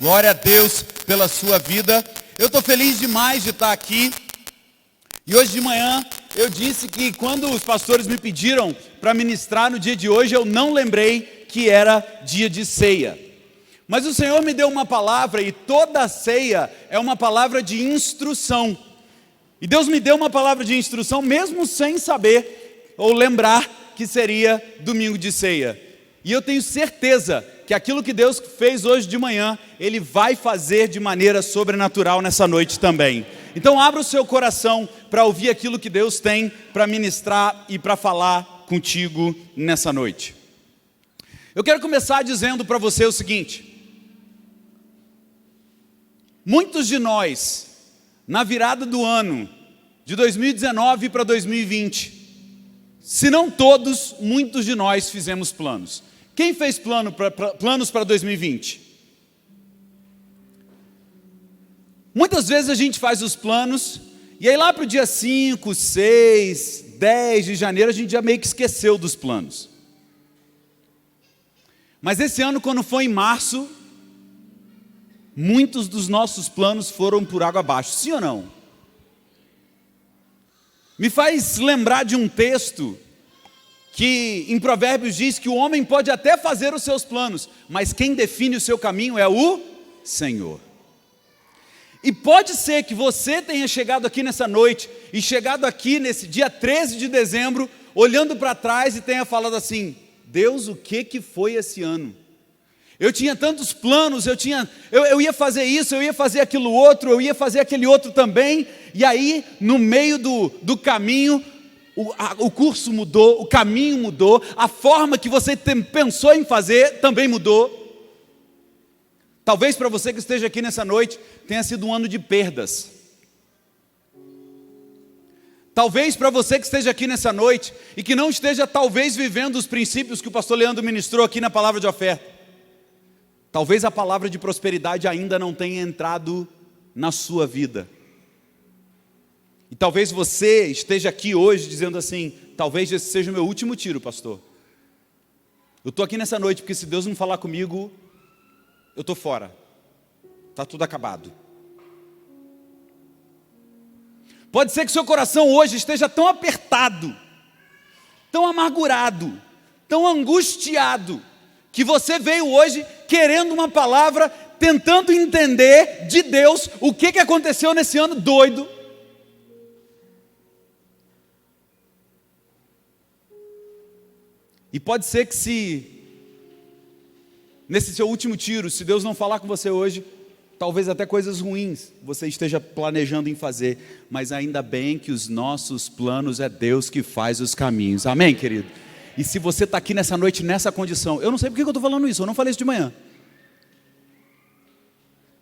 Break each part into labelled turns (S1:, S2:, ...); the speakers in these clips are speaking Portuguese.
S1: Glória a Deus pela sua vida. Eu estou feliz demais de estar aqui. E hoje de manhã eu disse que quando os pastores me pediram para ministrar no dia de hoje, eu não lembrei que era dia de ceia. Mas o Senhor me deu uma palavra, e toda ceia é uma palavra de instrução. E Deus me deu uma palavra de instrução mesmo sem saber ou lembrar que seria domingo de ceia. E eu tenho certeza que aquilo que Deus fez hoje de manhã, Ele vai fazer de maneira sobrenatural nessa noite também. Então abra o seu coração para ouvir aquilo que Deus tem para ministrar e para falar contigo nessa noite. Eu quero começar dizendo para você o seguinte: muitos de nós, na virada do ano de 2019 para 2020, se não todos, muitos de nós fizemos planos. Quem fez planos para 2020? Muitas vezes a gente faz os planos, e aí lá para o dia 5, 6, 10 de janeiro, a gente já meio que esqueceu dos planos. Mas esse ano, quando foi em março, muitos dos nossos planos foram por água abaixo, sim ou não? Me faz lembrar de um texto que em Provérbios diz que o homem pode até fazer os seus planos, mas quem define o seu caminho é o Senhor. E pode ser que você tenha chegado aqui nessa noite, e chegado aqui nesse dia 13 de dezembro, olhando para trás e tenha falado assim: Deus, o que foi esse ano? Eu tinha tantos planos, eu ia fazer isso, eu ia fazer aquilo outro, eu ia fazer aquele outro também, e aí no meio do caminho, o curso mudou, o caminho mudou, a forma que você pensou em fazer também mudou. Talvez para você que esteja aqui nessa noite, tenha sido um ano de perdas. Talvez para você que esteja aqui nessa noite, e que não esteja talvez vivendo os princípios que o pastor Leandro ministrou aqui na palavra de oferta, talvez a palavra de prosperidade ainda não tenha entrado na sua vida. E talvez você esteja aqui hoje dizendo assim: talvez esse seja o meu último tiro, pastor. Eu estou aqui nessa noite porque se Deus não falar comigo, eu estou fora. Está tudo acabado. Pode ser que seu coração hoje esteja tão apertado, tão amargurado, tão angustiado, que você veio hoje querendo uma palavra, tentando entender de Deus o que aconteceu nesse ano doido. E pode ser que nesse seu último tiro, se Deus não falar com você hoje, talvez até coisas ruins você esteja planejando em fazer, mas ainda bem que os nossos planos é Deus que faz os caminhos, amém, querido? E se você está aqui nessa noite, nessa condição, eu não sei porque eu estou falando isso, eu não falei isso de manhã,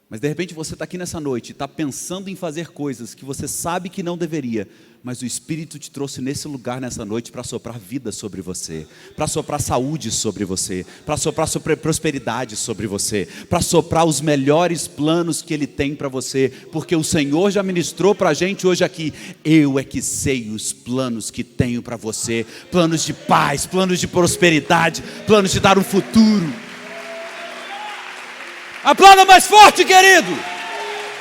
S1: mas de repente você está aqui nessa noite, está pensando em fazer coisas que você sabe que não deveria, mas o Espírito te trouxe nesse lugar nessa noite para soprar vida sobre você, para soprar saúde sobre você, para soprar prosperidade sobre você, para soprar os melhores planos que Ele tem para você, porque o Senhor já ministrou para a gente hoje aqui: eu é que sei os planos que tenho para você, planos de paz, planos de prosperidade, planos de dar um futuro. Aplauda mais forte, querido.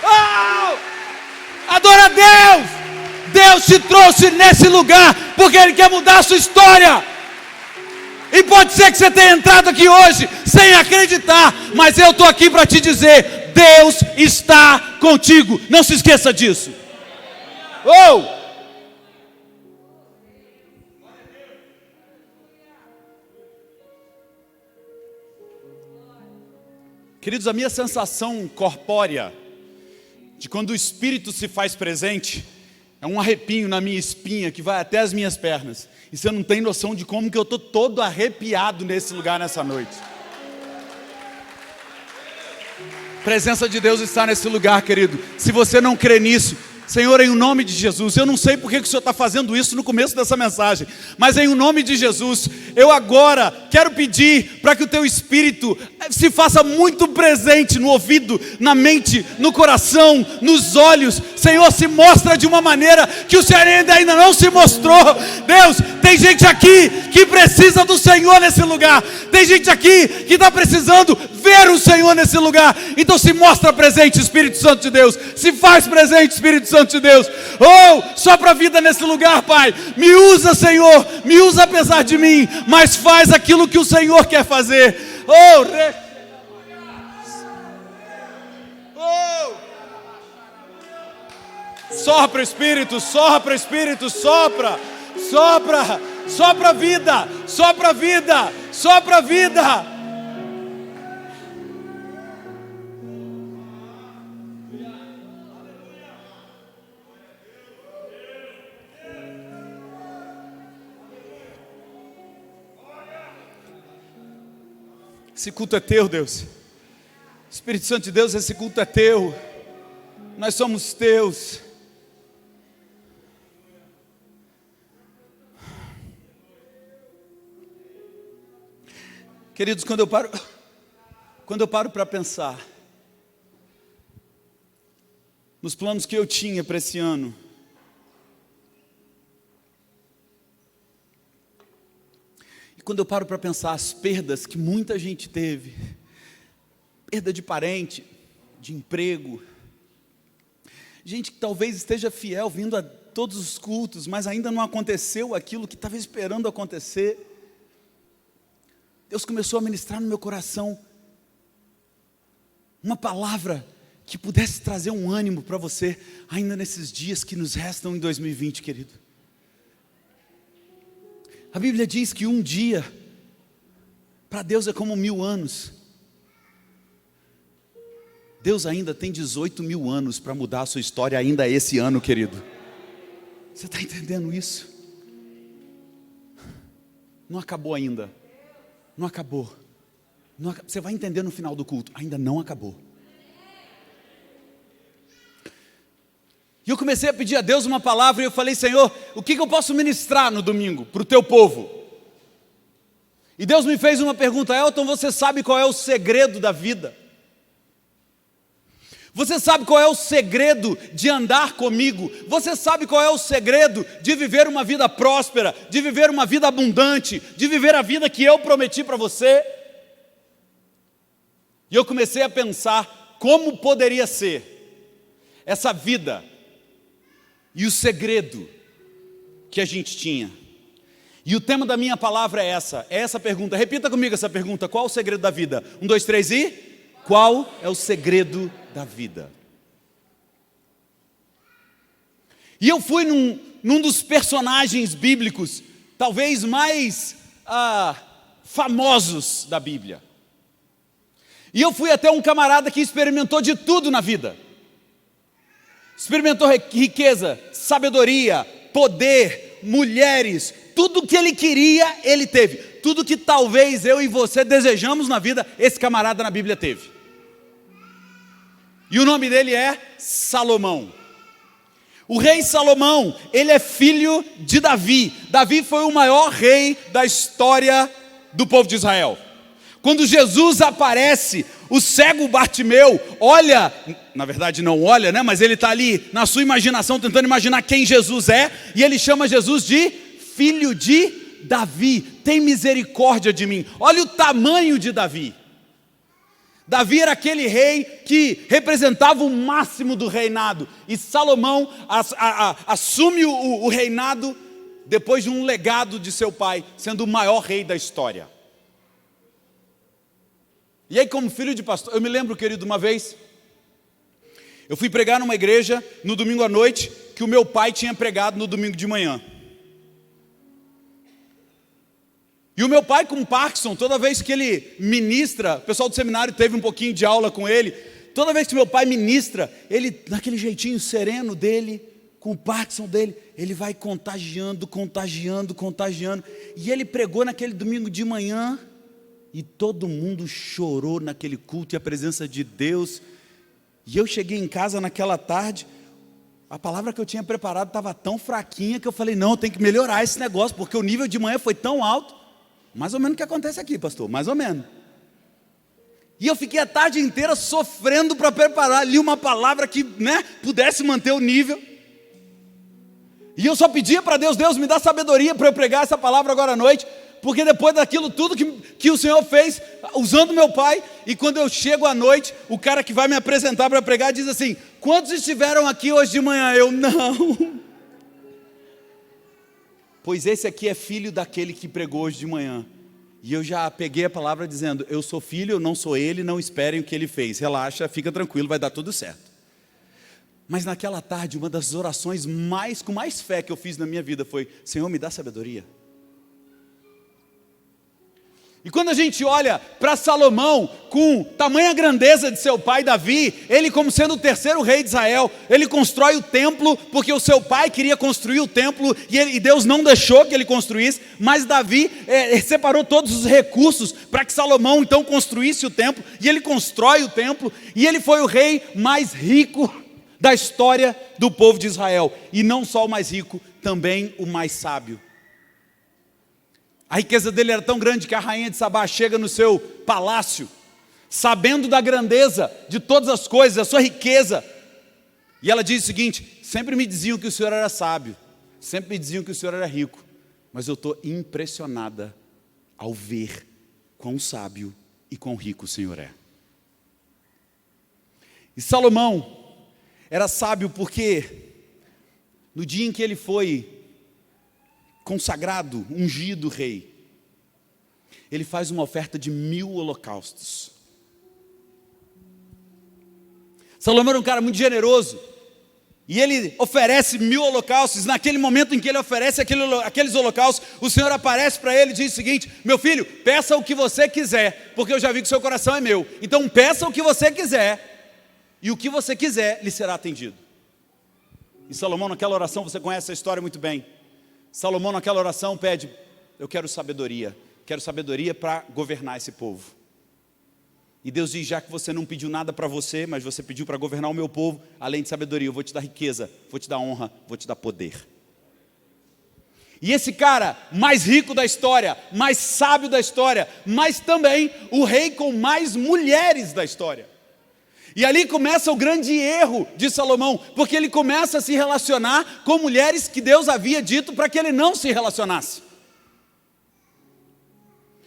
S1: Oh! Adora a Deus. Deus te trouxe nesse lugar porque Ele quer mudar a sua história. E pode ser que você tenha entrado aqui hoje sem acreditar, mas eu estou aqui para te dizer: Deus está contigo. Não se esqueça disso. Oh! Queridos, a minha sensação corpórea de quando o Espírito se faz presente é um arrepio na minha espinha que vai até as minhas pernas. E você não tem noção de como que eu estou todo arrepiado nesse lugar nessa noite. A presença de Deus está nesse lugar, querido. Se você não crê nisso, Senhor, em nome de Jesus, eu não sei porque que o Senhor está fazendo isso no começo dessa mensagem, mas em nome de Jesus, eu agora quero pedir para que o Teu Espírito se faça muito presente no ouvido, na mente, no coração, nos olhos. Senhor, se mostra de uma maneira que o Senhor ainda não se mostrou. Deus, tem gente aqui que precisa do Senhor nesse lugar. Tem gente aqui que está precisando ver o Senhor nesse lugar. Então se mostra presente, Espírito Santo de Deus. Se faz presente, Espírito Santo de Deus. Oh, sopra a vida nesse lugar, Pai. Me usa, Senhor. Me usa apesar de mim. Mas faz aquilo que o Senhor quer fazer. Oh, sopra, Espírito, sopra, Espírito, sopra, sopra, sopra a vida, sopra a vida, sopra a vida. Esse culto é teu, Deus. Espírito Santo de Deus, esse culto é teu. Nós somos teus. Queridos, quando eu paro para pensar nos planos que eu tinha para esse ano, e quando eu paro para pensar as perdas que muita gente teve, perda de parente, de emprego, gente que talvez esteja fiel vindo a todos os cultos, mas ainda não aconteceu aquilo que estava esperando acontecer. Deus começou a ministrar no meu coração uma palavra que pudesse trazer um ânimo para você, ainda nesses dias que nos restam em 2020, querido. A Bíblia diz que um dia, para Deus é como 1000 anos. Deus ainda tem 18.000 anos para mudar a sua história ainda esse ano, querido. Você está entendendo isso? Não acabou ainda. Não acabou. Você vai entender no final do culto. Ainda não acabou. E eu comecei a pedir a Deus uma palavra. E eu falei: Senhor, o que eu posso ministrar no domingo para o teu povo? E Deus me fez uma pergunta: Elton, você sabe qual é o segredo da vida? Você sabe qual é o segredo de andar comigo? Você sabe qual é o segredo de viver uma vida próspera, de viver uma vida abundante, de viver a vida que eu prometi para você? E eu comecei a pensar como poderia ser essa vida e o segredo que a gente tinha. E o tema da minha palavra é essa pergunta. Repita comigo essa pergunta: qual o segredo da vida? 1, 2, 3 e... Qual é o segredo da vida? E eu fui num dos personagens bíblicos, talvez mais famosos da Bíblia. E eu fui até um camarada que experimentou de tudo na vida. Experimentou riqueza, sabedoria, poder, mulheres, tudo que ele queria, ele teve. Tudo que talvez eu e você desejamos na vida, esse camarada na Bíblia teve. E o nome dele é Salomão. O rei Salomão, ele é filho de Davi. Davi foi o maior rei da história do povo de Israel. Quando Jesus aparece, o cego Bartimeu olha, na verdade não olha, né? Mas ele está ali na sua imaginação, tentando imaginar quem Jesus é. E ele chama Jesus de filho de Davi. Tem misericórdia de mim. Olha o tamanho de Davi. Davi era aquele rei que representava o máximo do reinado. E Salomão assume o reinado depois de um legado de seu pai, sendo o maior rei da história. E aí, como filho de pastor, eu me lembro, querido, uma vez, eu fui pregar numa igreja no domingo à noite, que o meu pai tinha pregado no domingo de manhã. E o meu pai com Parkinson, toda vez que ele ministra, o pessoal do seminário teve um pouquinho de aula com ele, toda vez que meu pai ministra, ele, naquele jeitinho sereno dele, com o Parkinson dele, ele vai contagiando. E ele pregou naquele domingo de manhã, e todo mundo chorou naquele culto e a presença de Deus. E eu cheguei em casa naquela tarde, a palavra que eu tinha preparado estava tão fraquinha que eu falei: não, eu tenho que melhorar esse negócio, porque o nível de manhã foi tão alto. Mais ou menos o que acontece aqui, pastor, mais ou menos. E eu fiquei a tarde inteira sofrendo para preparar ali uma palavra que, pudesse manter o nível. E eu só pedia para Deus, Deus me dá sabedoria para eu pregar essa palavra agora à noite, porque depois daquilo tudo que o Senhor fez, usando meu pai, e quando eu chego à noite, o cara que vai me apresentar para pregar diz assim: quantos estiveram aqui hoje de manhã? Eu, não. Pois esse aqui é filho daquele que pregou hoje de manhã. E eu já peguei a palavra dizendo: eu sou filho, eu não sou ele, não esperem o que ele fez. Relaxa, fica tranquilo, vai dar tudo certo. Mas naquela tarde, uma das orações com mais fé que eu fiz na minha vida foi: Senhor, me dá sabedoria. E quando a gente olha para Salomão, com tamanha grandeza de seu pai Davi, ele como sendo o terceiro rei de Israel, ele constrói o templo, porque o seu pai queria construir o templo, e Deus não deixou que ele construísse, mas Davi separou todos os recursos, para que Salomão então construísse o templo, e ele constrói o templo, e ele foi o rei mais rico da história do povo de Israel, e não só o mais rico, também o mais sábio. A riqueza dele era tão grande que a rainha de Sabá chega no seu palácio, sabendo da grandeza de todas as coisas, da sua riqueza, e ela diz o seguinte: sempre me diziam que o senhor era sábio, sempre me diziam que o senhor era rico, mas eu estou impressionada ao ver quão sábio e quão rico o senhor é. E Salomão era sábio porque no dia em que ele foi consagrado, ungido rei, ele faz uma oferta de 1000 holocaustos. Salomão era um cara muito generoso, e ele oferece 1000 holocaustos. Naquele momento em que ele oferece aqueles holocaustos, o Senhor aparece para ele e diz o seguinte: meu filho, peça o que você quiser, porque eu já vi que seu coração é meu, então peça o que você quiser, e o que você quiser lhe será atendido. E Salomão, naquela oração, você conhece a história muito bem. Salomão naquela oração pede: eu quero sabedoria para governar esse povo. E Deus diz: já que você não pediu nada para você, mas você pediu para governar o meu povo, além de sabedoria, eu vou te dar riqueza, vou te dar honra, vou te dar poder. E esse cara mais rico da história, mais sábio da história, mas também o rei com mais mulheres da história. E ali começa o grande erro de Salomão, porque ele começa a se relacionar com mulheres que Deus havia dito para que ele não se relacionasse.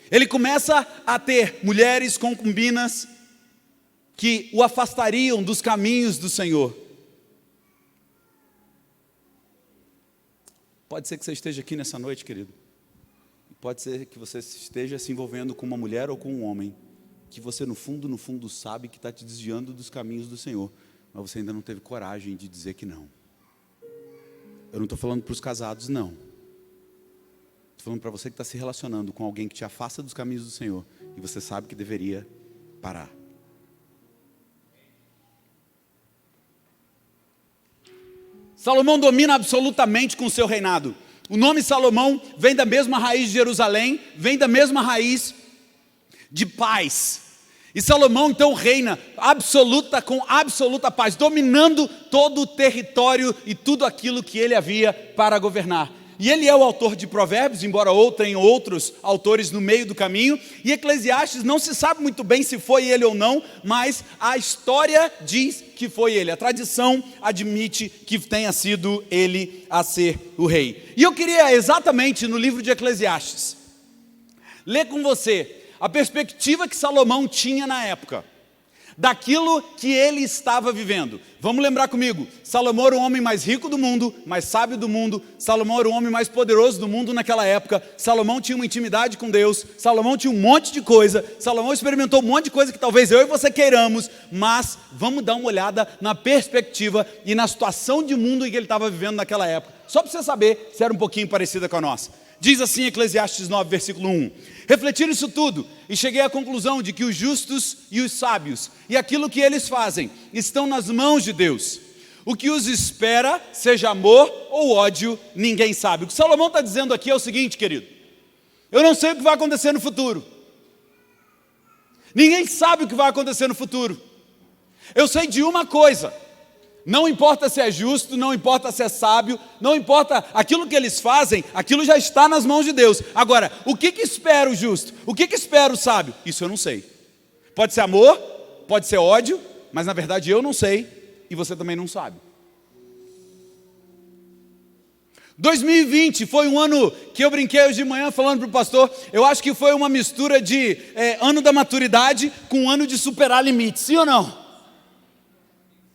S1: Ele começa a ter mulheres concubinas que o afastariam dos caminhos do Senhor. Pode ser que você esteja aqui nessa noite, querido. Pode ser que você esteja se envolvendo com uma mulher ou com um homem que você no fundo sabe que está te desviando dos caminhos do Senhor, mas você ainda não teve coragem de dizer que não. Eu não estou falando para os casados, não. Estou falando para você que está se relacionando com alguém que te afasta dos caminhos do Senhor, e você sabe que deveria parar. Salomão domina absolutamente com o seu reinado. O nome Salomão vem da mesma raiz de Jerusalém, vem da mesma raiz de paz. E Salomão então reina com absoluta paz, dominando todo o território e tudo aquilo que ele havia para governar. E ele é o autor de Provérbios, embora tenha outros autores no meio do caminho. E Eclesiastes não se sabe muito bem se foi ele ou não, mas a história diz que foi ele. A tradição admite que tenha sido ele a ser o rei. E eu queria exatamente no livro de Eclesiastes ler com você a perspectiva que Salomão tinha na época, daquilo que ele estava vivendo. Vamos lembrar comigo: Salomão era o homem mais rico do mundo, mais sábio do mundo. Salomão era o homem mais poderoso do mundo naquela época. Salomão tinha uma intimidade com Deus. Salomão tinha um monte de coisa. Salomão experimentou um monte de coisa que talvez eu e você queiramos, mas vamos dar uma olhada na perspectiva e na situação de mundo em que ele estava vivendo naquela época, só para você saber se era um pouquinho parecida com a nossa. Diz assim Eclesiastes 9, versículo 1: refleti nisso tudo e cheguei à conclusão de que os justos e os sábios e aquilo que eles fazem estão nas mãos de Deus. O que os espera, seja amor ou ódio, ninguém sabe. O que Salomão está dizendo aqui é o seguinte, querido: eu não sei o que vai acontecer no futuro. Ninguém sabe o que vai acontecer no futuro. Eu sei de uma coisa: Não importa se é justo, não importa se é sábio, não importa aquilo que eles fazem, aquilo já está nas mãos de Deus. Agora, o que espera o justo? O que espera o sábio? Isso eu não sei. Pode ser amor, pode ser ódio, mas na verdade eu não sei e você também não sabe. 2020 foi um ano que eu brinquei hoje de manhã falando para o pastor, eu acho que foi uma mistura de ano da maturidade com ano de superar limites, sim ou não?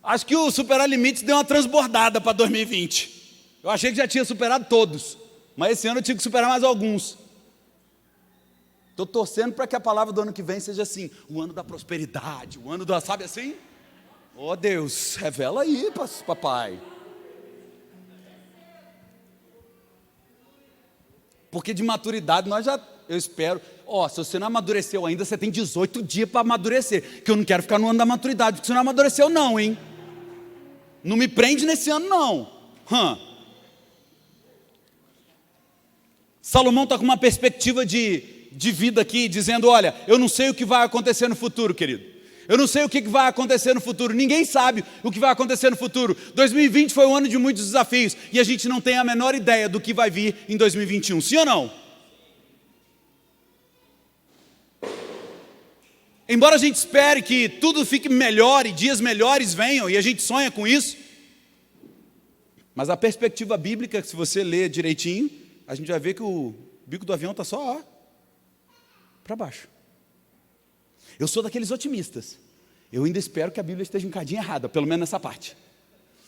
S1: Acho que o superar limites deu uma transbordada para 2020. Eu achei que já tinha superado todos, mas esse ano eu tive que superar mais alguns. Estou torcendo para que a palavra do ano que vem seja assim, o ano da prosperidade, o ano da, sabe assim? Oh Deus, revela aí, papai. Porque de maturidade eu espero, se você não amadureceu ainda, você tem 18 dias para amadurecer, que eu não quero ficar no ano da maturidade, porque você não amadureceu não, hein? Não me prende nesse ano não. Salomão está com uma perspectiva de vida aqui, dizendo, olha, eu não sei o que vai acontecer no futuro, querido. Eu não sei o que vai acontecer no futuro, ninguém sabe o que vai acontecer no futuro. 2020 foi um ano de muitos desafios, e a gente não tem a menor ideia do que vai vir em 2021, sim ou não? Embora a gente espere que tudo fique melhor e dias melhores venham, e a gente sonha com isso, mas a perspectiva bíblica, se você ler direitinho, a gente vai ver que o bico do avião está só para baixo. Eu sou daqueles otimistas. Eu ainda espero que a Bíblia esteja um cadinho errada, pelo menos nessa parte.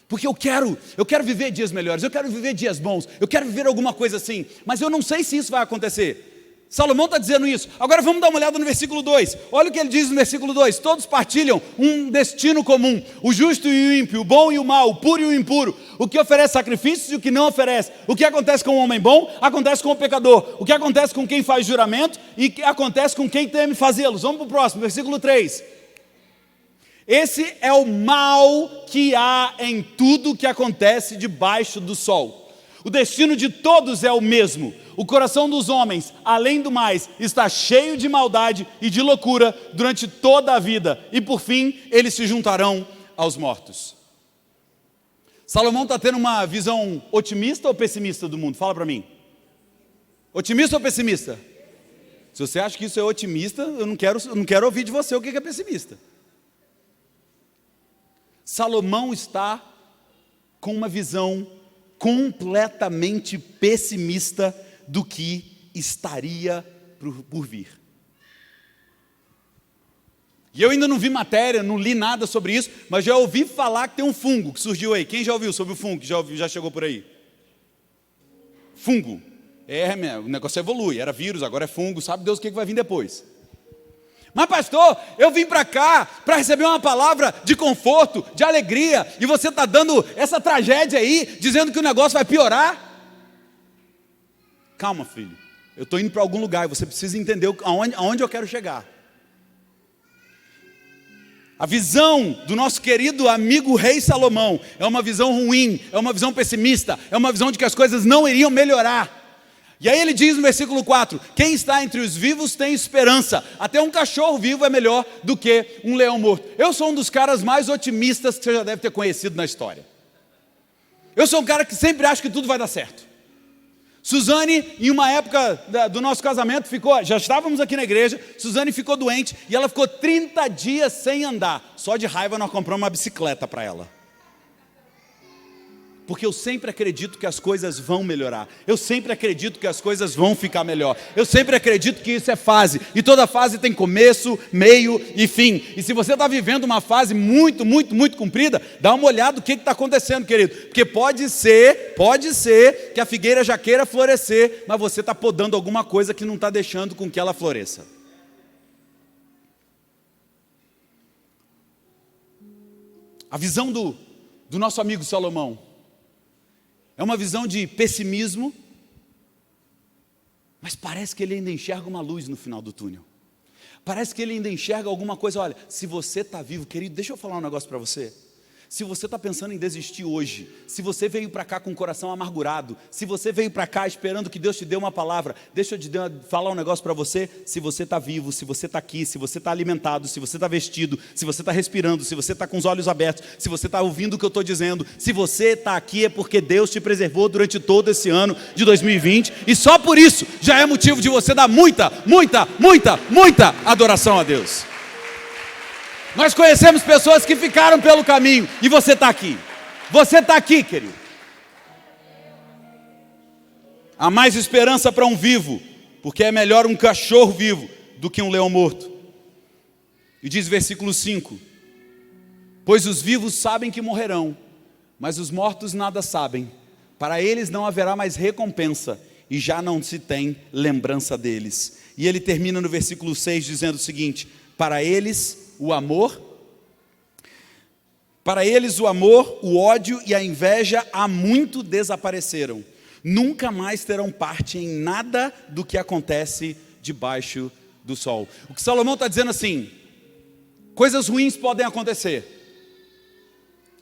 S1: Porque eu quero viver dias melhores, eu quero viver dias bons, eu quero viver alguma coisa assim, mas eu não sei se isso vai acontecer. Salomão está dizendo isso. Agora vamos dar uma olhada no versículo 2. Olha o que ele diz no versículo 2. Todos partilham um destino comum. O justo e o ímpio, o bom e o mal, o puro e o impuro. O que oferece sacrifícios e o que não oferece. O que acontece com o homem bom, acontece com o pecador. O que acontece com quem faz juramento e que acontece com quem teme fazê-los. Vamos para o próximo, versículo 3. Esse é o mal que há em tudo que acontece debaixo do sol. O destino de todos é o mesmo. O coração dos homens, além do mais, está cheio de maldade e de loucura durante toda a vida. E por fim, eles se juntarão aos mortos. Salomão está tendo uma visão otimista ou pessimista do mundo? Fala para mim. Otimista ou pessimista? Se você acha que isso é otimista, eu não quero ouvir de você o que é pessimista. Salomão está com uma visão completamente pessimista do que estaria por vir. E eu ainda não vi matéria, não li nada sobre isso, mas já ouvi falar que tem um fungo que surgiu aí. Quem já ouviu sobre o fungo que já chegou por aí? Fungo. O negócio evolui, era vírus, agora é fungo, sabe Deus o que vai vir depois. Mas pastor, eu vim para cá para receber uma palavra de conforto, de alegria, e você está dando essa tragédia aí, dizendo que o negócio vai piorar? Calma, filho, eu estou indo para algum lugar e você precisa entender aonde eu quero chegar. A visão do nosso querido amigo rei Salomão é uma visão ruim, é uma visão pessimista, é uma visão de que as coisas não iriam melhorar. E aí ele diz no versículo 4, quem está entre os vivos tem esperança, até um cachorro vivo é melhor do que um leão morto. Eu sou um dos caras mais otimistas que você já deve ter conhecido na história. Eu sou um cara que sempre acha que tudo vai dar certo. Suzane, em uma época do nosso casamento, já estávamos aqui na igreja, Suzane ficou doente e ela ficou 30 dias sem andar. Só de raiva nós compramos uma bicicleta para ela. Porque eu sempre acredito que as coisas vão melhorar. Eu sempre acredito que as coisas vão ficar melhor. Eu sempre acredito que isso é fase. E toda fase tem começo, meio e fim. E se você está vivendo uma fase muito, muito, muito comprida, dá uma olhada no que está acontecendo, querido. Porque pode ser que a figueira já queira florescer, mas você está podando alguma coisa que não está deixando com que ela floresça. A visão do nosso amigo Salomão é uma visão de pessimismo, mas parece que ele ainda enxerga uma luz no final do túnel. Parece que ele ainda enxerga alguma coisa. Olha, se você está vivo, querido, deixa eu falar um negócio para você. Se você está pensando em desistir hoje, se você veio para cá com o coração amargurado, se você veio para cá esperando que Deus te dê uma palavra, deixa eu te falar um negócio para você. Se você está vivo, se você está aqui, se você está alimentado, se você está vestido, se você está respirando, se você está com os olhos abertos, se você está ouvindo o que eu estou dizendo, se você está aqui é porque Deus te preservou durante todo esse ano de 2020, e só por isso já é motivo de você dar muita adoração a Deus. Nós conhecemos pessoas que ficaram pelo caminho, e você está aqui. Você está aqui, querido. Há mais esperança para um vivo, porque é melhor um cachorro vivo do que um leão morto. E diz versículo 5: pois os vivos sabem que morrerão, mas os mortos nada sabem. Para eles não haverá mais recompensa, e já não se tem lembrança deles. E ele termina no versículo 6 dizendo o seguinte: para eles o amor, o ódio e a inveja há muito desapareceram. Nunca mais terão parte em nada do que acontece debaixo do sol. O que Salomão está dizendo assim: coisas ruins podem acontecer,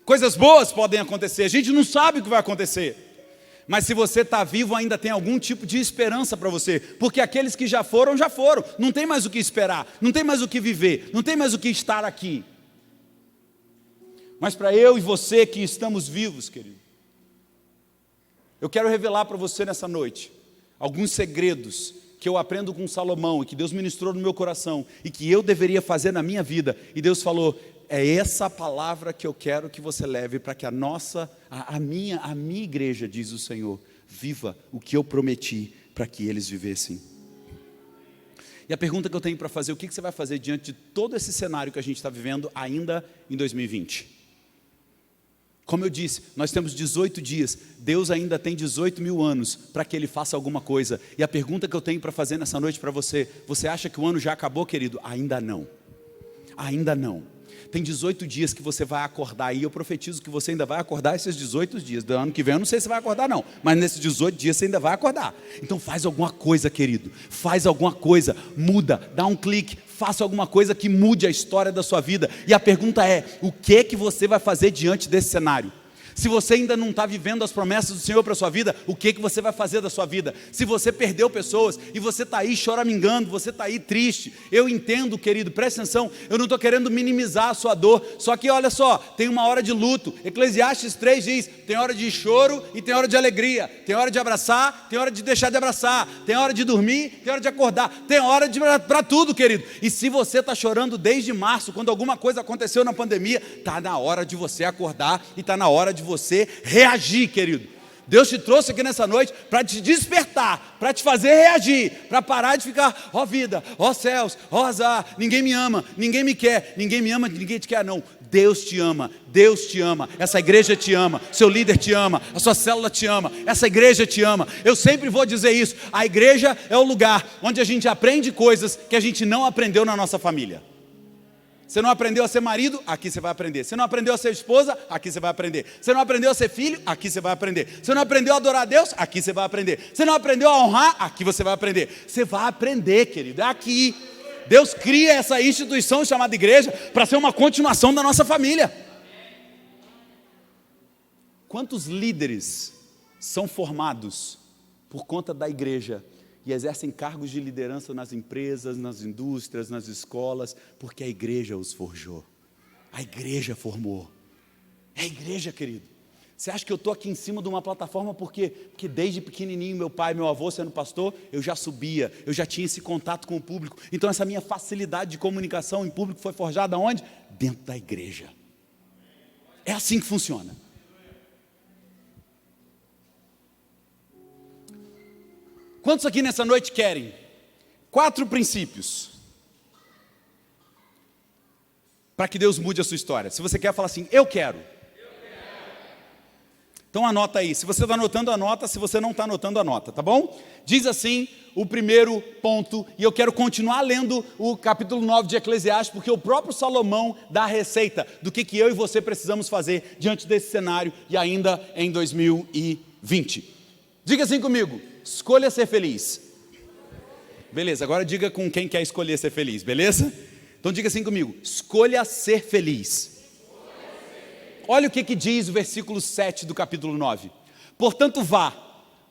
S1: coisas boas podem acontecer, a gente não sabe o que vai acontecer. Mas se você está vivo, ainda tem algum tipo de esperança para você, porque aqueles que já foram, não tem mais o que esperar, não tem mais o que viver, não tem mais o que estar aqui. Mas para eu e você que estamos vivos, querido, eu quero revelar para você nessa noite alguns segredos que eu aprendo com Salomão e que Deus ministrou no meu coração e que eu deveria fazer na minha vida, e Deus falou: é essa palavra que eu quero que você leve para que a minha igreja, diz o Senhor, viva o que eu prometi para que eles vivessem. E a pergunta que eu tenho para fazer: o que você vai fazer diante de todo esse cenário que a gente está vivendo ainda em 2020? Como eu disse, nós temos 18 dias, Deus ainda tem 18 mil anos para que Ele faça alguma coisa. E a pergunta que eu tenho para fazer nessa noite para você: você acha que o ano já acabou, querido? Ainda não, ainda não. Tem 18 dias que você vai acordar, e eu profetizo que você ainda vai acordar esses 18 dias. Do ano que vem eu não sei se vai acordar não, mas nesses 18 dias você ainda vai acordar. Então faz alguma coisa, querido, faz alguma coisa, muda, dá um clique, faça alguma coisa que mude a história da sua vida. E a pergunta é: o que você vai fazer diante desse cenário? Se você ainda não está vivendo as promessas do Senhor para a sua vida, o que você vai fazer da sua vida? Se você perdeu pessoas e você está aí choramingando, você está aí triste, eu entendo, querido, presta atenção, eu não estou querendo minimizar a sua dor, só que olha só, tem uma hora de luto. Eclesiastes 3 diz: tem hora de choro e tem hora de alegria, tem hora de abraçar, tem hora de deixar de abraçar, tem hora de dormir, tem hora de acordar, tem hora para tudo, querido. E se você está chorando desde março, quando alguma coisa aconteceu na pandemia, está na hora de você acordar e está na hora de você reagir, querido. Deus te trouxe aqui nessa noite para te despertar, para te fazer reagir, para parar de ficar: ó vida, ó céus, ó azar, ninguém me ama, ninguém me quer, ninguém me ama, ninguém te quer. Não, Deus te ama, Deus te ama, essa igreja te ama, seu líder te ama, a sua célula te ama, essa igreja te ama. Eu sempre vou dizer isso: a igreja é o lugar onde a gente aprende coisas que a gente não aprendeu na nossa família. Você não aprendeu a ser marido? Aqui você vai aprender. Você não aprendeu a ser esposa? Aqui você vai aprender. Você não aprendeu a ser filho? Aqui você vai aprender. Você não aprendeu a adorar a Deus? Aqui você vai aprender. Você não aprendeu a honrar? Aqui você vai aprender. Você vai aprender, querido, é aqui. Deus cria essa instituição chamada igreja para ser uma continuação da nossa família. Quantos líderes são formados por conta da igreja e exercem cargos de liderança nas empresas, nas indústrias, nas escolas, porque a igreja os forjou, a igreja formou. É a igreja, querido. Você acha que eu estou aqui em cima de uma plataforma porque desde pequenininho, meu pai, meu avô sendo pastor, eu já subia, eu já tinha esse contato com o público. Então essa minha facilidade de comunicação em público foi forjada onde? Dentro da igreja. É assim que funciona. Quantos aqui nessa noite querem 4 princípios para que Deus mude a sua história? Se você quer, fala assim: eu quero. Então anota aí. Se você está anotando, anota. Se você não está anotando, anota, tá bom? Diz assim o primeiro ponto, e eu quero continuar lendo o capítulo 9 de Eclesiastes, porque o próprio Salomão dá a receita do que eu e você precisamos fazer diante desse cenário e ainda em 2020. Diga assim comigo: escolha ser feliz. Beleza, agora diga com quem quer escolher ser feliz, beleza? Então diga assim comigo: escolha ser feliz. Olha o que diz o versículo 7 do capítulo 9. Portanto vá,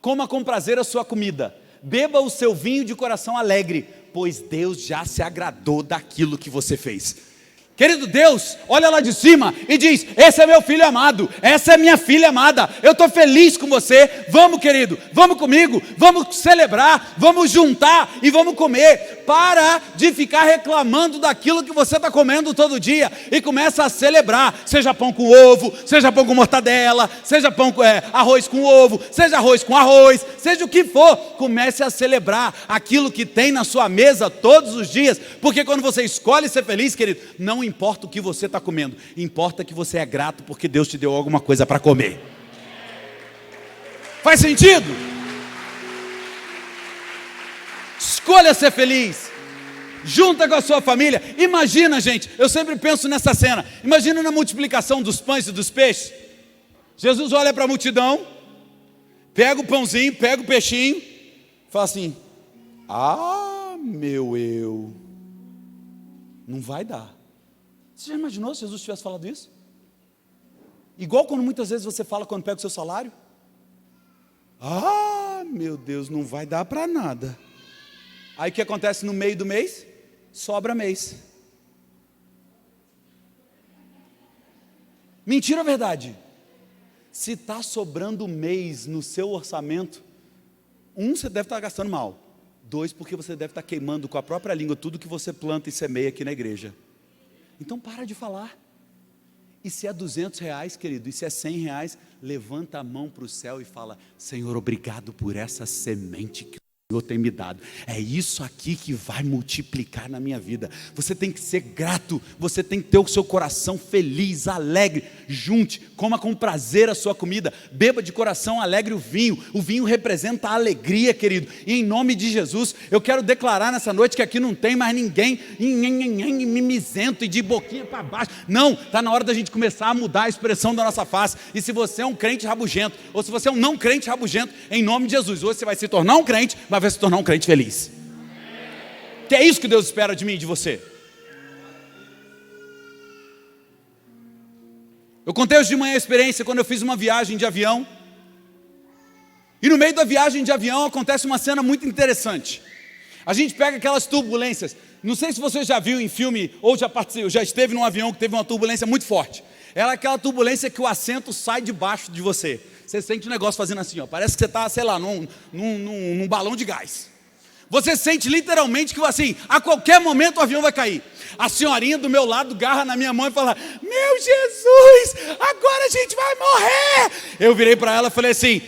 S1: coma com prazer a sua comida, beba o seu vinho de coração alegre, pois Deus já se agradou daquilo que você fez. Querido Deus, olha lá de cima e diz: esse é meu filho amado, essa é minha filha amada, eu estou feliz com você. Vamos, querido, vamos comigo, vamos celebrar, vamos juntar e vamos comer. Para de ficar reclamando daquilo que você está comendo todo dia e começa a celebrar. Seja pão com ovo, seja pão com mortadela, seja pão com arroz com ovo, seja arroz com arroz, seja o que for. Comece a celebrar aquilo que tem na sua mesa todos os dias, porque quando você escolhe ser feliz, querido, não importa o que você está comendo, importa que você é grato porque Deus te deu alguma coisa para comer. Faz sentido? Escolha ser feliz. Junta com a sua família. Imagina, gente, eu sempre penso nessa cena. Imagina na multiplicação dos pães e dos peixes. Jesus olha para a multidão, pega o pãozinho, pega o peixinho, fala assim: ah, não vai dar. Você já imaginou se Jesus tivesse falado isso? Igual quando muitas vezes você fala quando pega o seu salário: ah, meu Deus, não vai dar para nada. Aí o que acontece no meio do mês? Sobra mês. Mentira ou verdade? Se está sobrando mês no seu orçamento, você deve estar gastando mal. 2, porque você deve estar queimando com a própria língua tudo que você planta e semeia aqui na igreja. Então para de falar. E se é R$200, querido, e se é R$100, levanta a mão para o céu e fala: Senhor, obrigado por essa semente que o Senhor tem me dado. É isso aqui que vai multiplicar na minha vida. Você tem que ser grato, você tem que ter o seu coração feliz, alegre. Junte, coma com prazer a sua comida, beba de coração alegre o vinho. O vinho representa a alegria, querido. E em nome de Jesus, eu quero declarar nessa noite que aqui não tem mais ninguém mimizento e de boquinha para baixo. Não, está na hora da gente começar a mudar a expressão da nossa face. E se você é um crente rabugento, ou se você é um não crente rabugento, em nome de Jesus, hoje você vai se tornar um crente, mas vai se tornar um crente feliz. Que é isso que Deus espera de mim e de você. Eu contei hoje de manhã a experiência quando eu fiz uma viagem de avião. E no meio da viagem de avião acontece uma cena muito interessante. A gente pega aquelas turbulências. Não sei se você já viu em filme ou já esteve num avião que teve uma turbulência muito forte. Ela é aquela turbulência que o assento sai debaixo de você. Você sente o negócio fazendo assim, ó. Parece que você está, sei lá, num balão de gás. Você sente literalmente que assim, a qualquer momento o avião vai cair. A senhorinha do meu lado garra na minha mão e fala: meu Jesus, agora a gente vai morrer. Eu virei para ela e falei assim: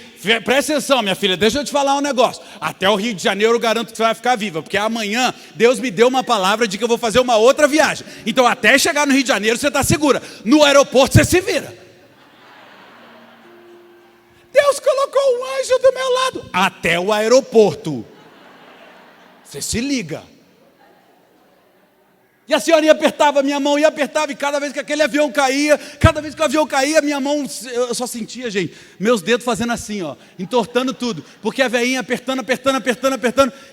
S1: presta atenção, minha filha, deixa eu te falar um negócio. Até o Rio de Janeiro eu garanto que você vai ficar viva, porque amanhã Deus me deu uma palavra de que eu vou fazer uma outra viagem. Então até chegar no Rio de Janeiro você está segura. No aeroporto você se vira. Deus colocou um anjo do meu lado. Até o aeroporto você se liga. E a senhorinha apertava a minha mão, e apertava, e cada vez que aquele avião caía, minha mão, eu só sentia, gente, meus dedos fazendo assim, ó, entortando tudo, porque a velhinha apertando.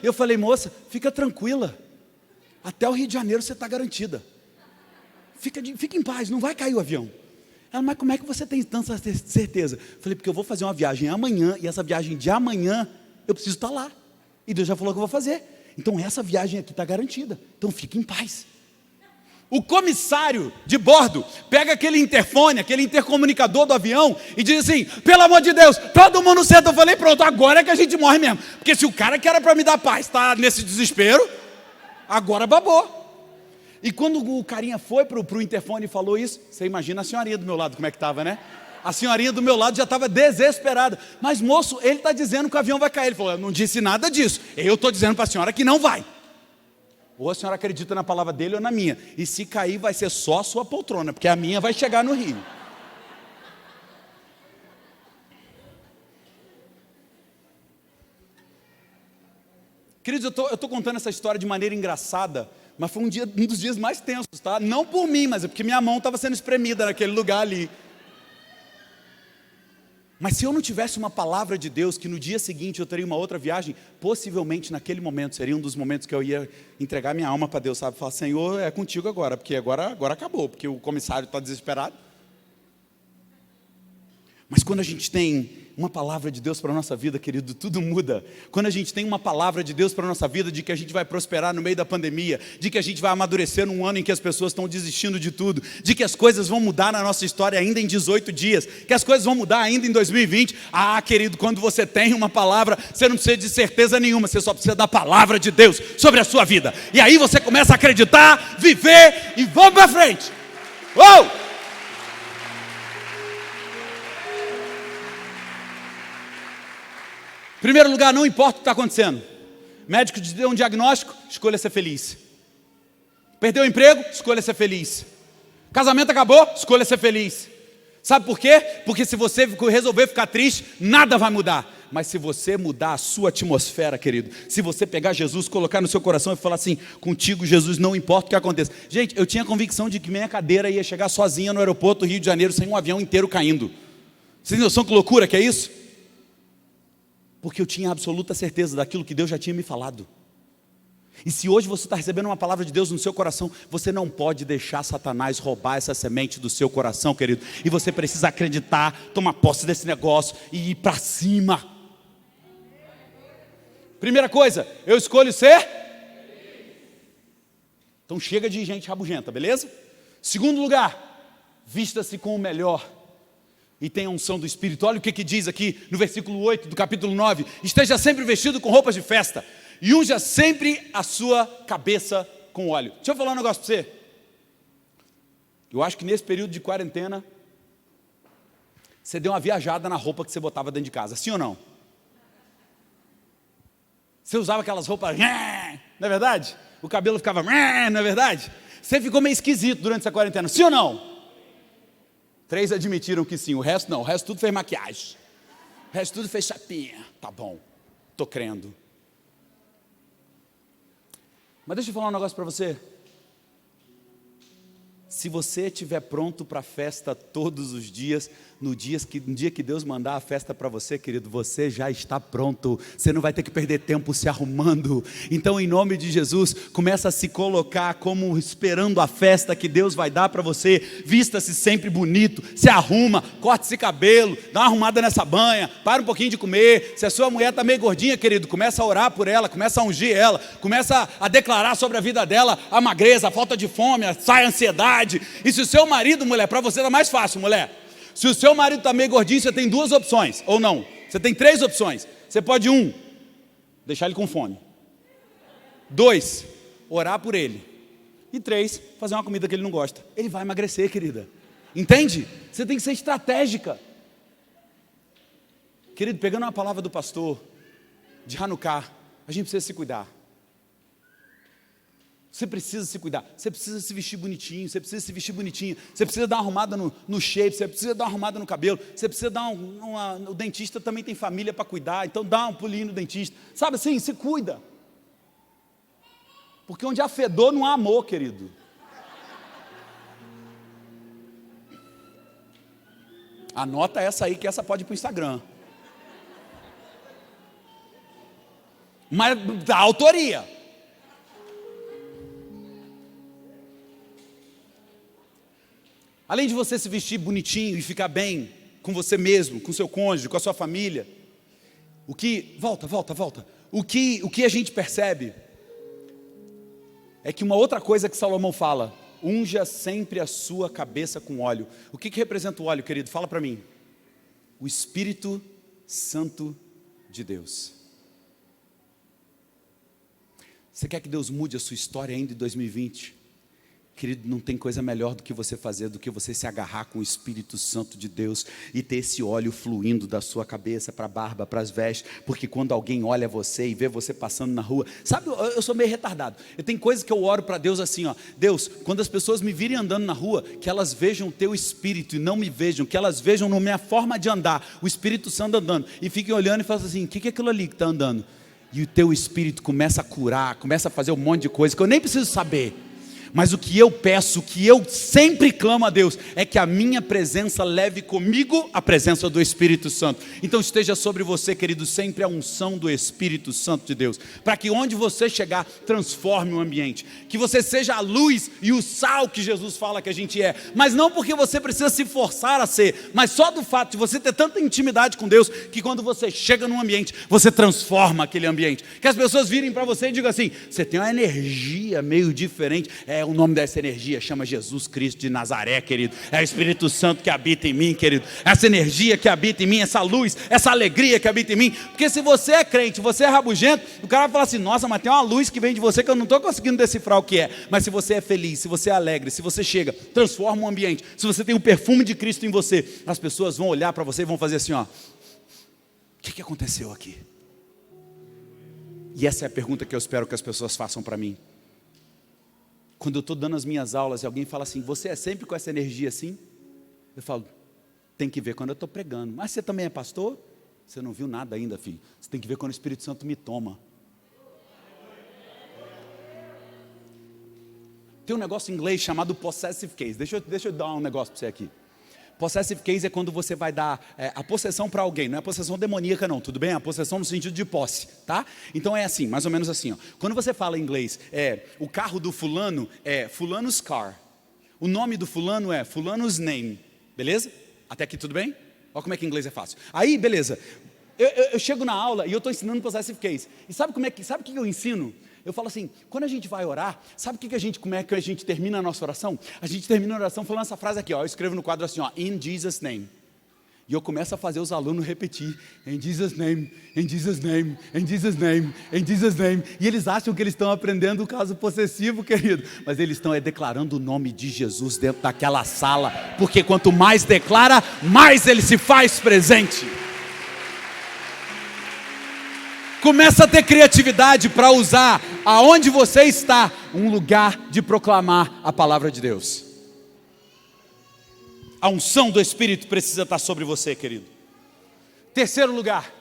S1: Eu falei: moça, fica tranquila, até o Rio de Janeiro você está garantida. Fica em paz, não vai cair o avião. Ela: mas como é que você tem tanta certeza? Eu falei: porque eu vou fazer uma viagem amanhã, e essa viagem de amanhã, eu preciso estar lá. E Deus já falou que eu vou fazer. Então essa viagem aqui está garantida. Então fique em paz. O comissário de bordo pega aquele interfone, aquele intercomunicador do avião e diz assim: pelo amor de Deus, todo mundo senta. Eu falei: pronto, agora é que a gente morre mesmo. Porque se o cara que era para me dar paz está nesse desespero, agora babou. E quando o carinha foi para o interfone e falou isso, você imagina a senhorinha do meu lado como é que estava, né? A senhorinha do meu lado já estava desesperada. Mas moço, ele está dizendo que o avião vai cair. Ele falou: eu não disse nada disso. Eu estou dizendo para a senhora que não vai. Ou a senhora acredita na palavra dele ou na minha. E se cair vai ser só a sua poltrona, porque a minha vai chegar no Rio. Queridos, eu estou contando essa história de maneira engraçada, mas foi um dos dias mais tensos, tá? Não por mim, mas é porque minha mão estava sendo espremida naquele lugar ali. Mas se eu não tivesse uma palavra de Deus, que no dia seguinte eu teria uma outra viagem, possivelmente naquele momento, seria um dos momentos que eu ia entregar minha alma para Deus, sabe? Falar: Senhor, é contigo agora, porque agora acabou, porque o comissário está desesperado. Mas quando a gente tem uma palavra de Deus para a nossa vida, querido, tudo muda. Quando a gente tem uma palavra de Deus para a nossa vida, de que a gente vai prosperar no meio da pandemia, de que a gente vai amadurecer num ano em que as pessoas estão desistindo de tudo, de que as coisas vão mudar na nossa história ainda em 18 dias, que as coisas vão mudar ainda em 2020. Ah, querido, quando você tem uma palavra, você não precisa de certeza nenhuma, você só precisa da palavra de Deus sobre a sua vida. E aí você começa a acreditar, viver e vamos para frente. Uou! Primeiro lugar, não importa o que está acontecendo. Médico te deu um diagnóstico, escolha ser feliz. Perdeu o emprego, escolha ser feliz. Casamento acabou, escolha ser feliz. Sabe por quê? Porque se você resolver ficar triste, nada vai mudar. Mas se você mudar a sua atmosfera, querido, se você pegar Jesus, colocar no seu coração e falar assim: contigo, Jesus, não importa o que aconteça. Gente, eu tinha a convicção de que minha cadeira ia chegar sozinha no aeroporto do Rio de Janeiro, sem um avião inteiro caindo. Vocês têm noção que loucura que é isso? Porque eu tinha absoluta certeza daquilo que Deus já tinha me falado. E se hoje você está recebendo uma palavra de Deus no seu coração, você não pode deixar Satanás roubar essa semente do seu coração, querido. E você precisa acreditar, tomar posse desse negócio e ir para cima. Primeira coisa, eu escolho ser. Então chega de gente rabugenta, beleza? Segundo lugar, vista-se com o melhor e tenha a unção do Espírito. Olha o que diz aqui no versículo 8 do capítulo 9. Esteja sempre vestido com roupas de festa e unja sempre a sua cabeça com óleo. Deixa eu falar um negócio para você. Eu acho que nesse período de quarentena, você deu uma viajada na roupa que você botava dentro de casa. Sim ou não? Você usava aquelas roupas, não é verdade? O cabelo ficava, não é verdade? Você ficou meio esquisito durante essa quarentena. Sim ou não? 3 admitiram que sim, o resto não. O resto tudo fez maquiagem. O resto tudo fez chapinha. Tá bom, tô crendo. Mas deixa eu falar um negócio para você. Se você estiver pronto para a festa todos os dias, no dia que Deus mandar a festa para você, querido, você já está pronto. Você não vai ter que perder tempo se arrumando. Então, em nome de Jesus, começa a se colocar como esperando a festa que Deus vai dar para você. Vista-se sempre bonito, se arruma, corte esse cabelo, dá uma arrumada nessa banha, para um pouquinho de comer. Se a sua mulher está meio gordinha, querido, começa a orar por ela, começa a ungir ela, começa a declarar sobre a vida dela a magreza, a falta de fome, sai a ansiedade. E se o seu marido, mulher, para você é mais fácil, mulher. Se o seu marido está meio gordinho, você tem 2 opções, ou não. Você tem 3 opções. Você pode, 1, deixar ele com fome. 2, orar por ele. E 3, fazer uma comida que ele não gosta. Ele vai emagrecer, querida. Entende? Você tem que ser estratégica. Querido, pegando uma palavra do pastor de Hanukkah, a gente precisa se cuidar. Você precisa se cuidar, você precisa se vestir bonitinho, você precisa se vestir bonitinho, você precisa dar uma arrumada no shape, você precisa dar uma arrumada no cabelo, você precisa dar o dentista também tem família para cuidar, então dá um pulinho no dentista, sabe assim, se cuida. Porque onde há fedor não há amor, querido. Anota essa aí, que essa pode ir para o Instagram. Mas dá autoria. Além de você se vestir bonitinho e ficar bem com você mesmo, com seu cônjuge, com a sua família, o que a gente percebe é que uma outra coisa que Salomão fala: unja sempre a sua cabeça com óleo. O que representa o óleo, querido? Fala para mim. O Espírito Santo de Deus. Você quer que Deus mude a sua história ainda em 2020? Querido, não tem coisa melhor do que você fazer, do que você se agarrar com o Espírito Santo de Deus e ter esse óleo fluindo da sua cabeça para a barba, para as vestes, porque quando alguém olha você e vê você passando na rua, sabe, eu sou meio retardado, eu tenho coisas que eu oro para Deus assim, ó: Deus, quando as pessoas me virem andando na rua, que elas vejam o teu Espírito e não me vejam, que elas vejam na minha forma de andar, o Espírito Santo andando, e fiquem olhando e falam assim: o que é aquilo ali que está andando? E o teu Espírito começa a curar, começa a fazer um monte de coisa que eu nem preciso saber. Mas o que eu peço, o que eu sempre clamo a Deus, é que a minha presença leve comigo a presença do Espírito Santo. Então esteja sobre você, querido, sempre a unção do Espírito Santo de Deus, para que onde você chegar, transforme o ambiente, que você seja a luz e o sal que Jesus fala que a gente é, mas não porque você precisa se forçar a ser, mas só do fato de você ter tanta intimidade com Deus, que quando você chega num ambiente, você transforma aquele ambiente, que as pessoas virem para você e digam assim: você tem uma energia meio diferente. O nome dessa energia chama Jesus Cristo de Nazaré, querido. É o Espírito Santo que habita em mim, querido. Essa energia que habita em mim, essa luz, essa alegria que habita em mim. Porque se você é crente, você é rabugento, o cara vai falar assim: nossa, mas tem uma luz que vem de você que eu não estou conseguindo decifrar o que é. Mas se você é feliz, se você é alegre, se você chega, transforma o ambiente, se você tem o perfume de Cristo em você, as pessoas vão olhar para você e vão fazer assim, ó: o que aconteceu aqui? E essa é a pergunta que eu espero que as pessoas façam para mim. Quando eu estou dando as minhas aulas e alguém fala assim: você é sempre com essa energia assim? Eu falo: tem que ver quando eu estou pregando. Mas você também é pastor? Você não viu nada ainda, filho. Você tem que ver quando o Espírito Santo me toma. Tem um negócio em inglês chamado possessive case. Deixa eu dar um negócio para você aqui. Possessive case é quando você vai dar a possessão para alguém. Não é a possessão demoníaca não, tudo bem? É a possessão no sentido de posse, tá? Então é assim, mais ou menos assim, ó. Quando você fala em inglês, o carro do fulano é fulano's car. O nome do fulano é fulano's name. Beleza? Até aqui tudo bem? Olha como é que em inglês é fácil. Aí, beleza. Eu chego na aula e eu estou ensinando possessive case. E sabe o que eu ensino? Eu falo assim: quando a gente vai orar, sabe como é que a gente termina a nossa oração? A gente termina a oração falando essa frase aqui, ó. Eu escrevo no quadro assim, ó: in Jesus' name. E eu começo a fazer os alunos repetir: in Jesus' name, in Jesus' name, in Jesus' name, in Jesus' name. E eles acham que eles estão aprendendo o caso possessivo, querido. Mas eles estão declarando o nome de Jesus dentro daquela sala. Porque quanto mais declara, mais ele se faz presente. Começa a ter criatividade para usar aonde você está um lugar de proclamar a palavra de Deus. A unção do Espírito precisa estar sobre você, querido. Terceiro lugar,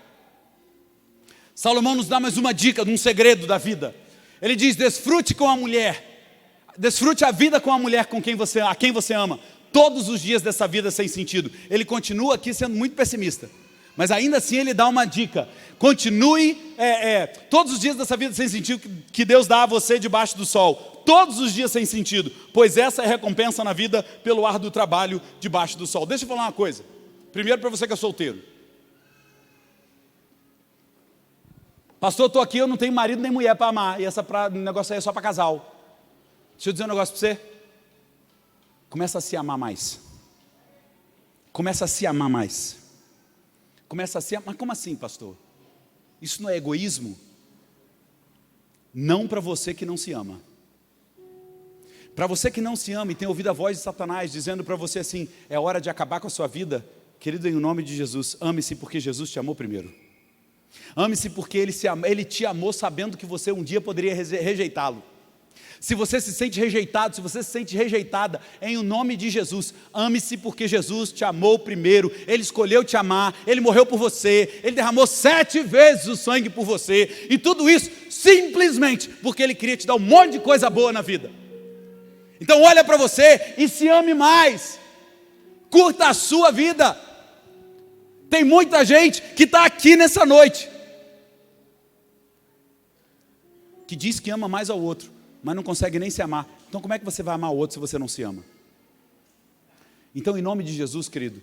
S1: Salomão nos dá mais uma dica de um segredo da vida. Ele diz: desfrute com a mulher, desfrute a vida com a mulher a quem você ama, todos os dias dessa vida sem sentido. Ele continua aqui sendo muito pessimista, mas ainda assim ele dá uma dica: continue todos os dias dessa vida sem sentido que Deus dá a você debaixo do sol, todos os dias sem sentido, pois essa é a recompensa na vida pelo árduo trabalho debaixo do sol. Deixa eu falar uma coisa, primeiro para você que é solteiro. Pastor, eu estou aqui, eu não tenho marido nem mulher para amar, e esse negócio aí é só para casal. Deixa eu dizer um negócio para você: começa a se amar mais. Começa a se amar mais. Começa a se amar. Mas como assim, pastor? Isso não é egoísmo? Não para você que não se ama. Para você que não se ama e tem ouvido a voz de Satanás dizendo para você assim: é hora de acabar com a sua vida. Querido, em nome de Jesus, ame-se porque Jesus te amou primeiro. Ame-se porque Ele te amou sabendo que você um dia poderia rejeitá-lo. Se você se sente rejeitado, se você se sente rejeitada, em o nome de Jesus, ame-se porque Jesus te amou primeiro. Ele escolheu te amar, Ele morreu por você, Ele derramou 7 vezes o sangue por você, e tudo isso simplesmente porque Ele queria te dar um monte de coisa boa na vida. Então olha para você e se ame mais, curta a sua vida. Tem muita gente que está aqui nessa noite, que diz que ama mais ao outro, mas não consegue nem se amar. Então como é que você vai amar o outro se você não se ama? Então, em nome de Jesus, querido,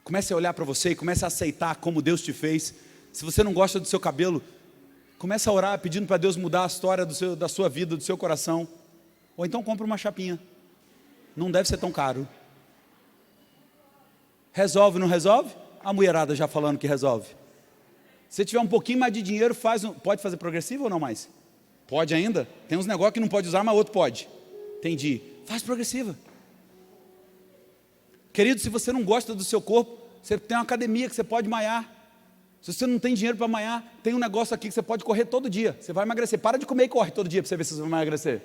S1: comece a olhar para você e comece a aceitar como Deus te fez. Se você não gosta do seu cabelo, comece a orar pedindo para Deus mudar a história da sua vida, do seu coração. Ou então compra uma chapinha. Não deve ser tão caro. Resolve, não resolve? A mulherada já falando que resolve. Se tiver um pouquinho mais de dinheiro, pode fazer progressivo ou não mais? Pode ainda? Tem uns negócios que não pode usar, mas outro pode. Entendi. Faz progressiva. Querido, se você não gosta do seu corpo, você tem uma academia que você pode malhar. Se você não tem dinheiro para malhar, tem um negócio aqui que você pode correr todo dia. Você vai emagrecer. Para de comer e corre todo dia para você ver se você vai emagrecer.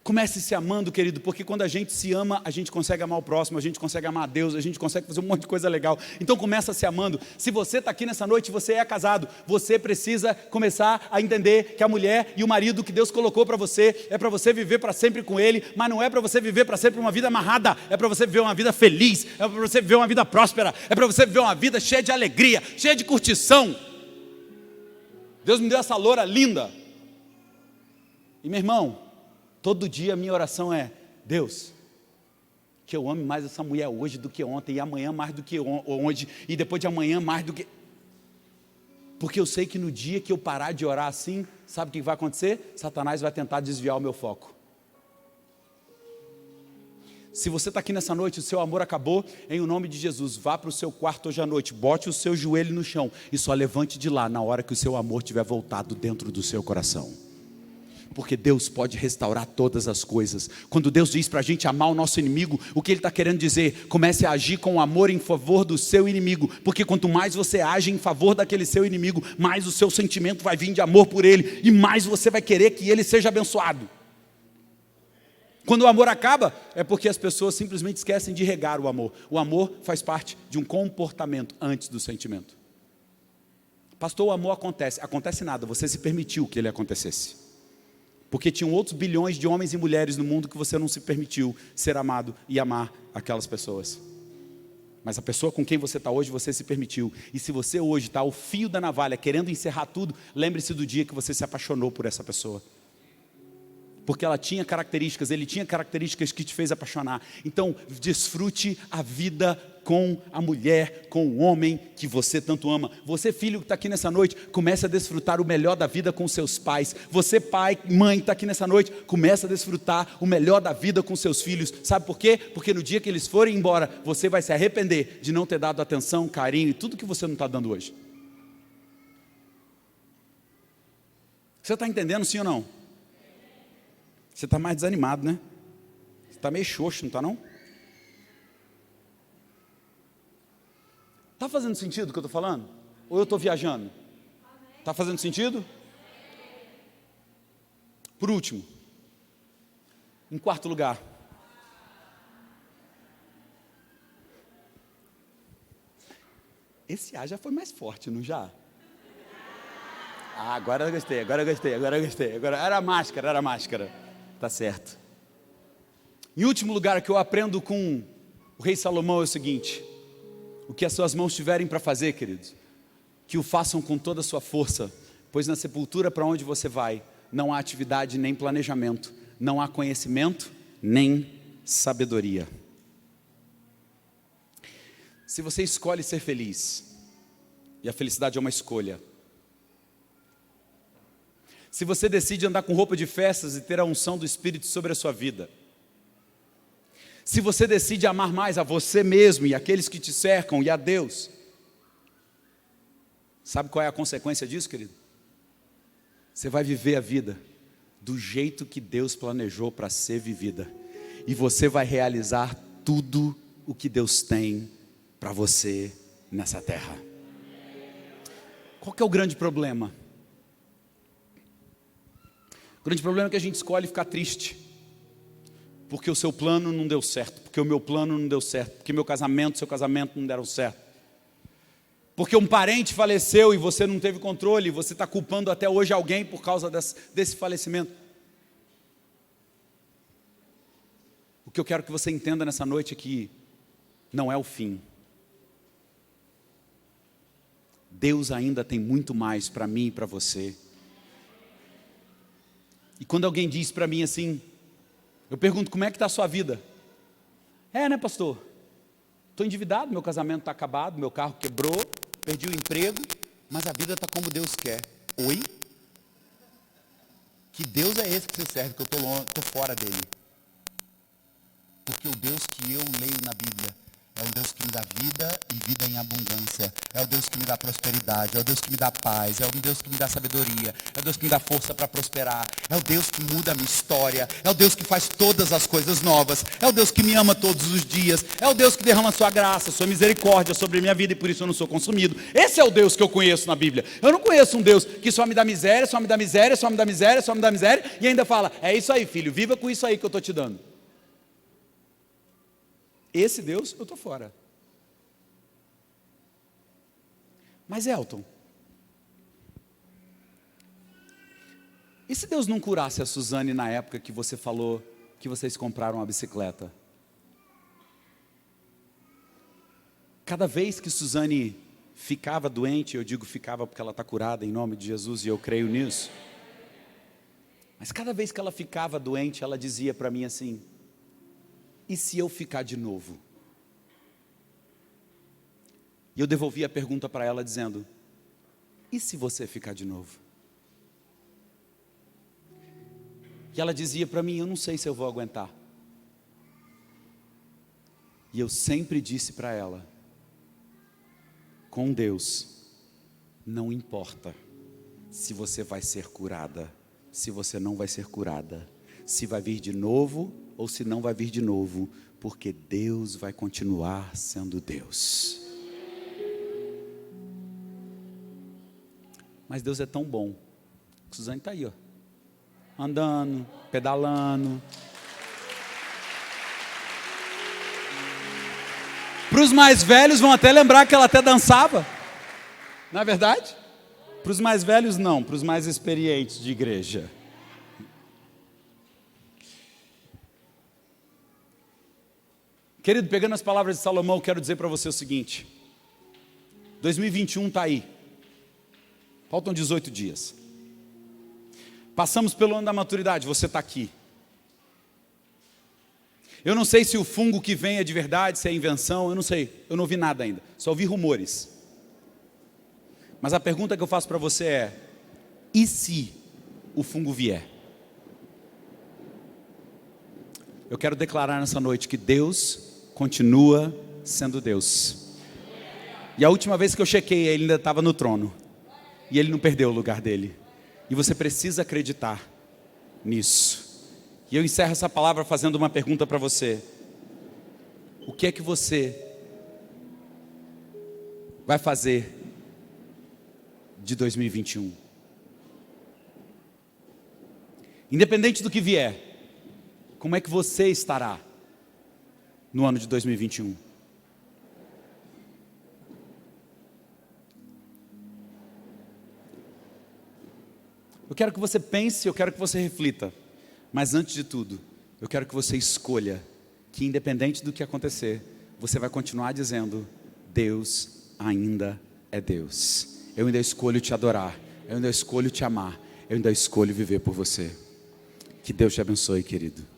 S1: Comece se amando, querido, porque quando a gente se ama, a gente consegue amar o próximo, a gente consegue amar a Deus, a gente consegue fazer um monte de coisa legal. Então começa se amando. Se você está aqui nessa noite, você é casado, você precisa começar a entender que a mulher e o marido que Deus colocou para você, é para você viver para sempre com ele, mas não é para você viver para sempre uma vida amarrada, é para você viver uma vida feliz, é para você viver uma vida próspera, é para você viver uma vida cheia de alegria, cheia de curtição. Deus me deu essa loura linda. E meu irmão, todo dia a minha oração é: Deus, que eu ame mais essa mulher hoje do que ontem, e amanhã mais do que hoje, e depois de amanhã mais do que... Porque eu sei que no dia que eu parar de orar assim, sabe o que vai acontecer? Satanás vai tentar desviar o meu foco. Se você está aqui nessa noite, o seu amor acabou, em o nome de Jesus, vá para o seu quarto hoje à noite, bote o seu joelho no chão, e só levante de lá na hora que o seu amor tiver voltado dentro do seu coração. Porque Deus pode restaurar todas as coisas. Quando Deus diz para a gente amar o nosso inimigo, o que Ele está querendo dizer? Comece a agir com amor em favor do seu inimigo, porque quanto mais você age em favor daquele seu inimigo, mais o seu sentimento vai vir de amor por ele, e mais você vai querer que ele seja abençoado. Quando o amor acaba, é porque as pessoas simplesmente esquecem de regar o amor. O amor faz parte de um comportamento antes do sentimento. Pastor, o amor acontece nada, você se permitiu que ele acontecesse. Porque tinham outros bilhões de homens e mulheres no mundo que você não se permitiu ser amado e amar aquelas pessoas. Mas a pessoa com quem você está hoje, você se permitiu. E se você hoje está ao fio da navalha, querendo encerrar tudo, lembre-se do dia que você se apaixonou por essa pessoa. Porque ela tinha características, ele tinha características que te fez apaixonar. Então, desfrute a vida com a mulher, com o homem que você tanto ama. Você, filho que está aqui nessa noite, comece a desfrutar o melhor da vida com seus pais. Você, pai, mãe que está aqui nessa noite, comece a desfrutar o melhor da vida com seus filhos. Sabe por quê? Porque no dia que eles forem embora, você vai se arrepender de não ter dado atenção, carinho e tudo que você não está dando hoje. Você está entendendo, sim ou não? Você está mais desanimado, né? Você está meio xoxo, não está não? Está fazendo sentido o que eu estou falando? Ou eu estou viajando? Está fazendo sentido? Por último, em quarto lugar, esse A já foi mais forte, não já? Ah, agora eu gostei. Agora era máscara. Tá certo. Em último lugar, que eu aprendo com o rei Salomão é o seguinte: o que as suas mãos tiverem para fazer, queridos, que o façam com toda a sua força, pois na sepultura para onde você vai, não há atividade nem planejamento, não há conhecimento nem sabedoria. Se você escolhe ser feliz, e a felicidade é uma escolha, se você decide andar com roupa de festas e ter a unção do Espírito sobre a sua vida, se você decide amar mais a você mesmo e aqueles que te cercam e a Deus, sabe qual é a consequência disso, querido? Você vai viver a vida do jeito que Deus planejou para ser vivida, e você vai realizar tudo o que Deus tem para você nessa terra. Qual que é o grande problema? O grande problema é que a gente escolhe ficar triste, porque o seu plano não deu certo, porque o meu plano não deu certo, porque meu casamento, seu casamento não deram certo, porque um parente faleceu e você não teve controle, e você está culpando até hoje alguém por causa desse falecimento. O que eu quero que você entenda nessa noite é que não é o fim. Deus ainda tem muito mais para mim e para você. E quando alguém diz para mim assim, eu pergunto: como é que está a sua vida? Né, pastor? Estou endividado, meu casamento está acabado, meu carro quebrou, perdi o emprego, mas a vida está como Deus quer. Oi? Que Deus é esse que você serve, que eu estou fora dele? Porque o Deus que eu leio na Bíblia é É o Deus que me dá vida e vida em abundância. É o Deus que me dá prosperidade. É o Deus que me dá paz. É o Deus que me dá sabedoria. É o Deus que me dá força para prosperar. É o Deus que muda a minha história. É o Deus que faz todas as coisas novas. É o Deus que me ama todos os dias. É o Deus que derrama a sua graça, sua misericórdia sobre a minha vida e por isso eu não sou consumido. Esse é o Deus que eu conheço na Bíblia. Eu não conheço um Deus que só me dá miséria, só me dá miséria, só me dá miséria, só me dá miséria e ainda fala, é isso aí filho, viva com isso aí que eu estou te dando. Esse Deus eu estou fora. Mas Elton, e se Deus não curasse a Suzane na época que você falou que vocês compraram uma bicicleta? Cada vez que Suzane ficava doente, eu digo ficava porque ela está curada em nome de Jesus e eu creio nisso. Mas cada vez que ela ficava doente, ela dizia para mim assim, e se eu ficar de novo? E eu devolvi a pergunta para ela dizendo, e se você ficar de novo? E ela dizia para mim, eu não sei se eu vou aguentar. E eu sempre disse para ela, com Deus, não importa se você vai ser curada, se você não vai ser curada, se vai vir de novo ou se não vai vir de novo, porque Deus vai continuar sendo Deus. Mas Deus é tão bom. Suzane está aí, ó, andando, pedalando. Para os mais velhos vão até lembrar que ela até dançava. Não é verdade? Para os mais velhos não, para os mais experientes de igreja. Querido, pegando as palavras de Salomão, eu quero dizer para você o seguinte. 2021 está aí. Faltam 18 dias. Passamos pelo ano da maturidade, você está aqui. Eu não sei se o fungo que vem é de verdade, se é invenção, eu não sei. Eu não vi nada ainda, só ouvi rumores. Mas a pergunta que eu faço para você é, e se o fungo vier? Eu quero declarar nessa noite que Deus continua sendo Deus. E a última vez que eu chequei, ele ainda estava no trono. E ele não perdeu o lugar dele. E você precisa acreditar nisso. E eu encerro essa palavra fazendo uma pergunta para você. O que é que você vai fazer de 2021? Independente do que vier, como é que você estará no ano de 2021? Eu quero que você pense, eu quero que você reflita. Mas antes de tudo, eu quero que você escolha que independente do que acontecer, você vai continuar dizendo, Deus ainda é Deus. Eu ainda escolho te adorar, eu ainda escolho te amar, eu ainda escolho viver por você. Que Deus te abençoe, querido.